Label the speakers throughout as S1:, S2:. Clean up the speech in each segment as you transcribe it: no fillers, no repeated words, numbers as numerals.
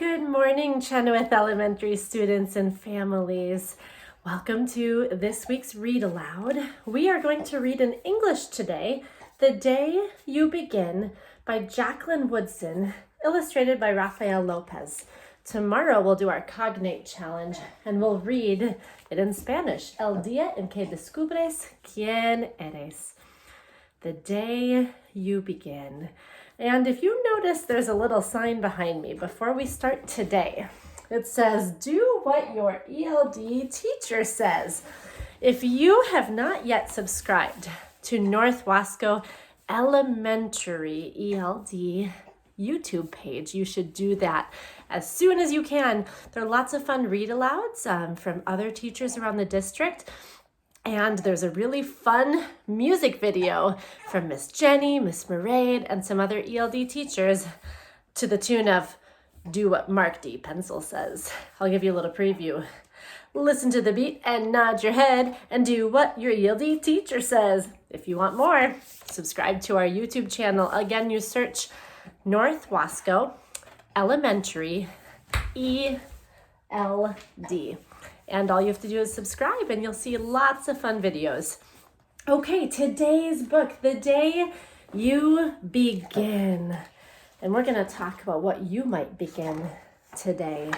S1: Good morning, Chenoweth Elementary students and families. Welcome to this week's Read Aloud. We are going to read in English today, The Day You Begin by Jacqueline Woodson, illustrated by Rafael López. Tomorrow we'll do our Cognate Challenge and we'll read it in Spanish. El día en que descubres quién eres. The day you begin. And if you notice, there's a little sign behind me before we start today. It says, do what your ELD teacher says. If you have not yet subscribed to North Wasco Elementary ELD YouTube page, you should do that as soon as you can. There are lots of fun read-alouds from other teachers around the district. And there's a really fun music video from Miss Jenny, Miss Mairéad, and some other ELD teachers to the tune of Do What Mark D. Pencil Says. I'll give you a little preview. Listen to the beat and nod your head and do what your ELD teacher says. If you want more, subscribe to our YouTube channel. Again, you search North Wasco Elementary ELD. And all you have to do is subscribe and you'll see lots of fun videos. Okay, today's book, The Day You Begin. And we're going to talk about what you might begin today.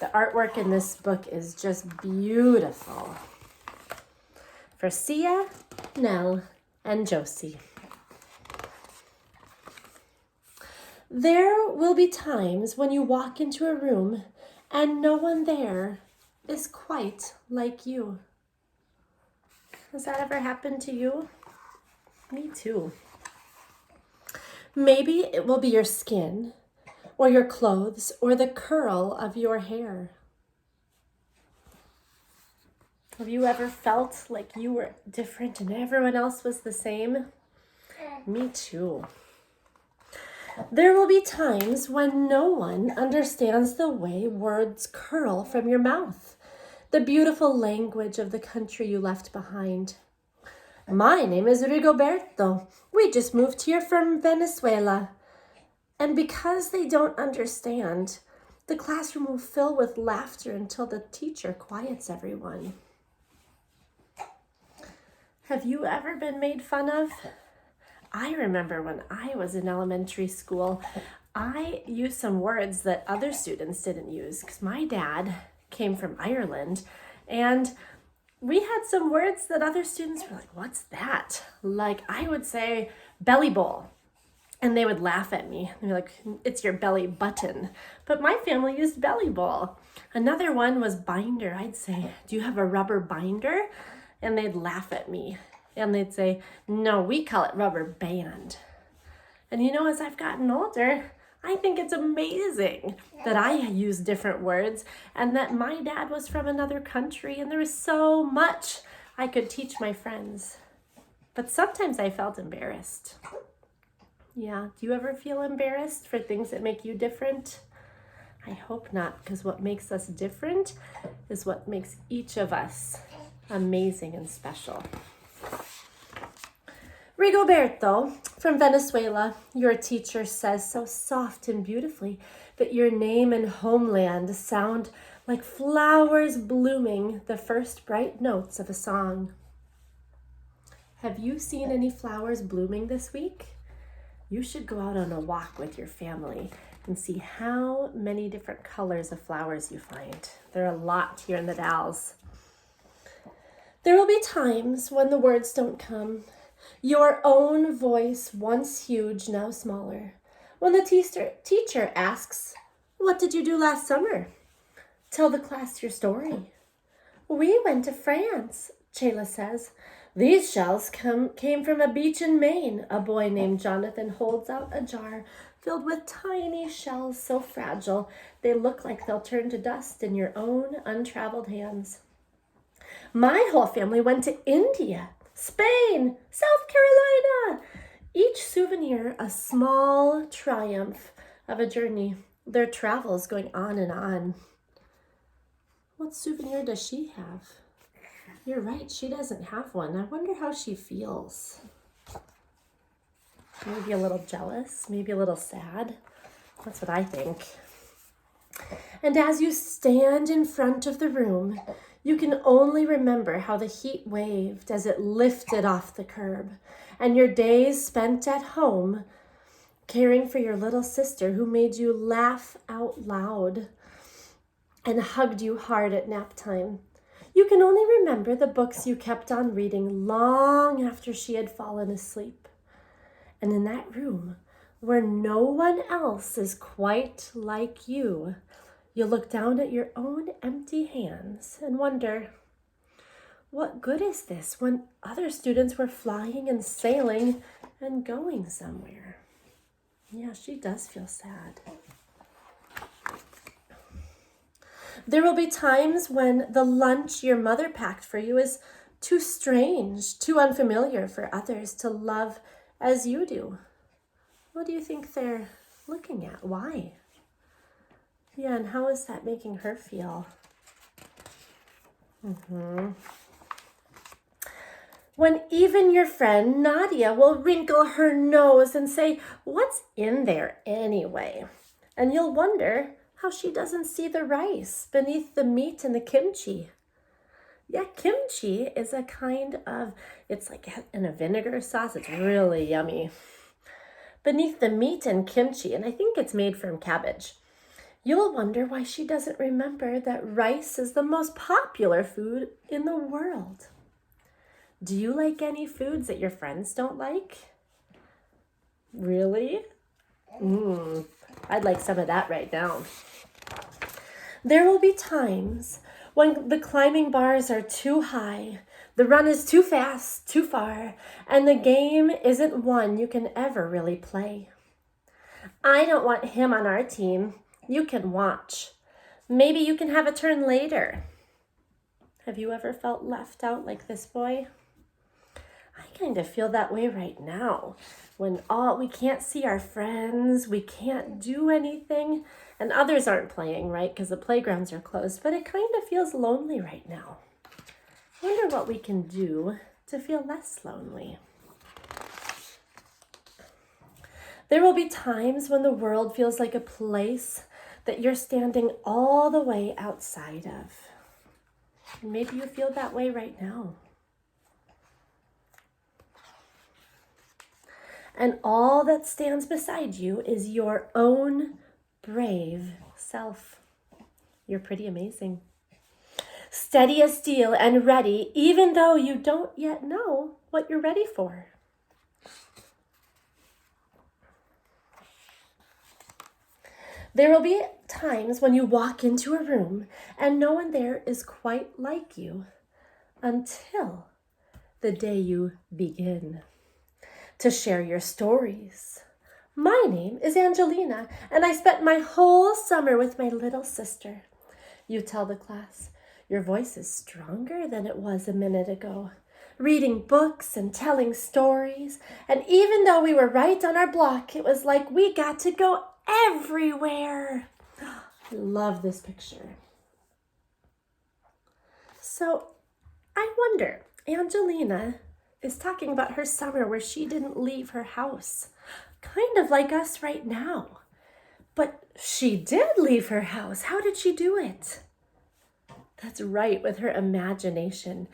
S1: The artwork in this book is just beautiful. For Sia, Nell, and Josie. There will be times when you walk into a room and no one there is quite like you. Has that ever happened to you? Me too. Maybe it will be your skin, or your clothes, or the curl of your hair. Have you ever felt like you were different and everyone else was the same? Me too. There will be times when no one understands the way words curl from your mouth, the beautiful language of the country you left behind. My name is Rigoberto. We just moved here from Venezuela. And because they don't understand, the classroom will fill with laughter until the teacher quiets everyone. Have you ever been made fun of? I remember when I was in elementary school, I used some words that other students didn't use because my dad came from Ireland and we had some words that other students were like, what's that? Like I would say belly bowl and they would laugh at me. They'd be like, it's your belly button. But my family used belly bowl. Another one was binder. I'd say, do you have a rubber binder? And they'd laugh at me. And they'd say, no, we call it rubber band. And you know, as I've gotten older, I think it's amazing that I use different words and that my dad was from another country and there was so much I could teach my friends. But sometimes I felt embarrassed. Yeah, do you ever feel embarrassed for things that make you different? I hope not, because what makes us different is what makes each of us amazing and special. Rigoberto, from Venezuela, your teacher says so soft and beautifully that your name and homeland sound like flowers blooming, the first bright notes of a song. Have you seen any flowers blooming this week? You should go out on a walk with your family and see how many different colors of flowers you find. There are a lot here in the Dalles. There will be times when the words don't come. Your own voice, once huge, now smaller. When the teacher asks, what did you do last summer? Tell the class your story. We went to France, Chayla says. These shells came from a beach in Maine. A boy named Jonathan holds out a jar filled with tiny shells so fragile they look like they'll turn to dust in your own untraveled hands. My whole family went to India, Spain, South Carolina. Each souvenir a small triumph of a journey. Their travels going on and on. What souvenir does she have? You're right, she doesn't have one. I wonder how she feels. Maybe a little jealous, maybe a little sad. That's what I think. And as you stand in front of the room, you can only remember how the heat waved as it lifted off the curb, and your days spent at home caring for your little sister who made you laugh out loud and hugged you hard at nap time. You can only remember the books you kept on reading long after she had fallen asleep. And in that room, where no one else is quite like you, you look down at your own empty hands and wonder, what good is this when other students were flying and sailing and going somewhere? Yeah, she does feel sad. There will be times when the lunch your mother packed for you is too strange, too unfamiliar for others to love as you do. What do you think they're looking at? Why? Yeah, and how is that making her feel? When even your friend Nadia will wrinkle her nose and say, "What's in there anyway?" And you'll wonder how she doesn't see the rice beneath the meat and the kimchi. Yeah, kimchi is a kind of, it's like in a vinegar sauce. It's really yummy. Beneath the meat and kimchi, and I think it's made from cabbage. You'll wonder why she doesn't remember that rice is the most popular food in the world. Do you like any foods that your friends don't like? Really? I'd like some of that right now. There will be times when the climbing bars are too high, the run is too fast, too far, and the game isn't one you can ever really play. I don't want him on our team. You can watch. Maybe you can have a turn later. Have you ever felt left out like this boy? I kind of feel that way right now. When we can't see our friends, we can't do anything, and others aren't playing, right? Because the playgrounds are closed, but it kind of feels lonely right now. I wonder what we can do to feel less lonely. There will be times when the world feels like a place that you're standing all the way outside of. Maybe you feel that way right now. And all that stands beside you is your own brave self. You're pretty amazing. Steady as steel and ready, even though you don't yet know what you're ready for. There will be times when you walk into a room and no one there is quite like you until the day you begin to share your stories. My name is Angelina, and I spent my whole summer with my little sister. You tell the class, your voice is stronger than it was a minute ago, reading books and telling stories. And even though we were right on our block, it was like we got to go everywhere. I love this picture. So I wonder, Angelina is talking about her summer where she didn't leave her house, kind of like us right now. But she did leave her house. How did she do it? That's right, with her imagination.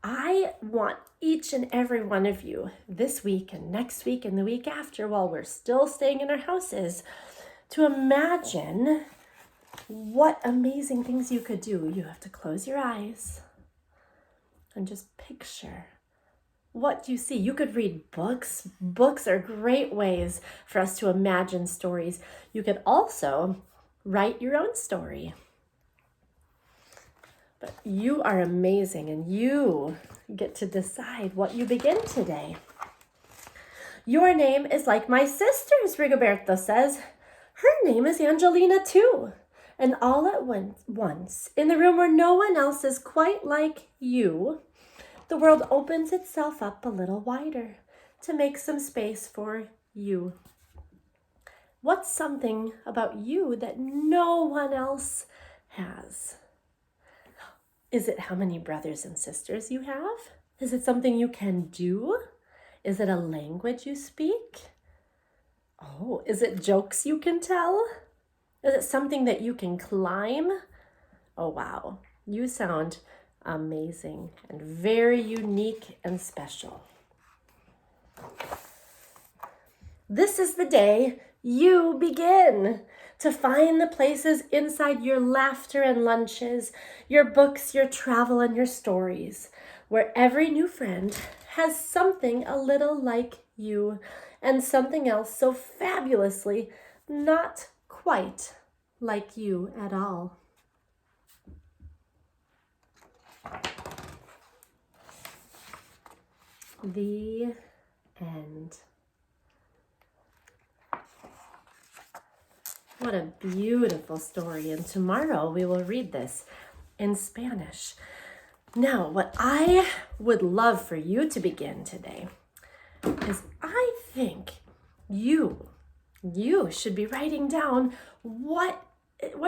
S1: I want each and every one of you this week and next week and the week after, while we're still staying in our houses, to imagine what amazing things you could do. You have to close your eyes and just picture what you see. You could read books. Books are great ways for us to imagine stories. You could also write your own story. But you are amazing, and you get to decide what you begin today. Your name is like my sister's, Rigoberto says. Her name is Angelina too. And all at once, in the room where no one else is quite like you, the world opens itself up a little wider to make some space for you. What's something about you that no one else has? Is it how many brothers and sisters you have? Is it something you can do? Is it a language you speak? Oh, is it jokes you can tell? Is it something that you can climb? Oh, wow. You sound amazing and very unique and special. This is the day you begin to find the places inside your laughter and lunches, your books, your travel, and your stories, where every new friend has something a little like you and something else so fabulously not quite like you at all. The end. What a beautiful story. And tomorrow we will read this in Spanish. Now, what I would love for you to begin today is I think you should be writing down what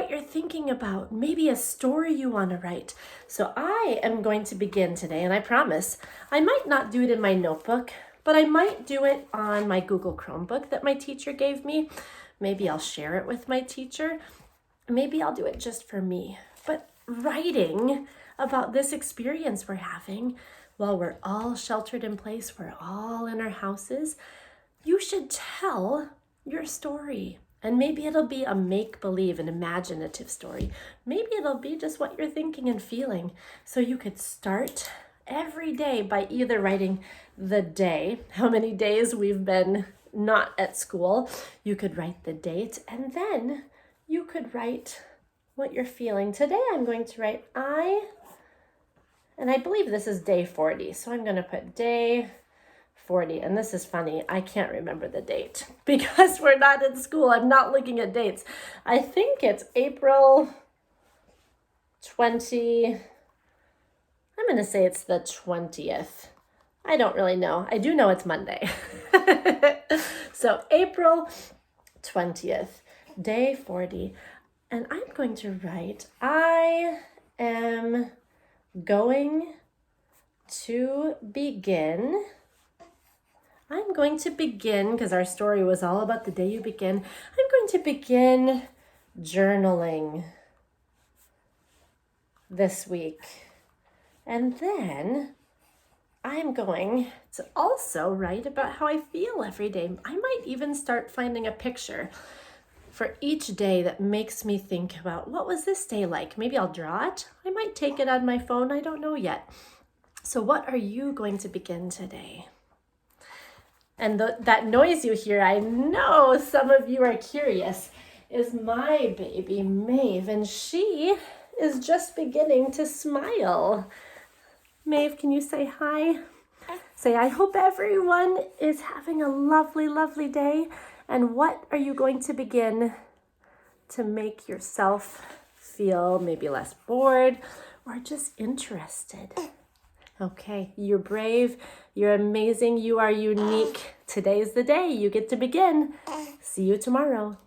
S1: you're thinking about, maybe a story you want to write. So I am going to begin today, and I promise I might not do it in my notebook, but I might do it on my Google Chromebook that my teacher gave me. Maybe I'll share it with my teacher. Maybe I'll do it just for me. But writing about this experience we're having while we're all sheltered in place, we're all in our houses, you should tell your story. And maybe it'll be a make-believe, an imaginative story. Maybe it'll be just what you're thinking and feeling. So you could start every day by either writing the day, how many days we've been not at school. You could write the date, and then you could write what you're feeling. Today I'm going to write and I believe this is day 40. So I'm going to put day 40. And this is funny. I can't remember the date because we're not in school. I'm not looking at dates. I think it's April 20. I'm going to say it's the 20th. I don't really know. I do know it's Monday. So April 20th, day 40. And I'm going to write, I am going to begin. I'm going to begin, because our story was all about the day you begin. I'm going to begin journaling this week. And then I'm going to also write about how I feel every day. I might even start finding a picture for each day that makes me think about what was this day like. Maybe I'll draw it. I might take it on my phone. I don't know yet. So what are you going to begin today? And that noise you hear, I know some of you are curious, is my baby Maeve, and she is just beginning to smile. Maeve, can you say hi? Say, I hope everyone is having a lovely, lovely day. And what are you going to begin to make yourself feel maybe less bored or just interested? Okay, you're brave, you're amazing, you are unique. Today's the day you get to begin. See you tomorrow.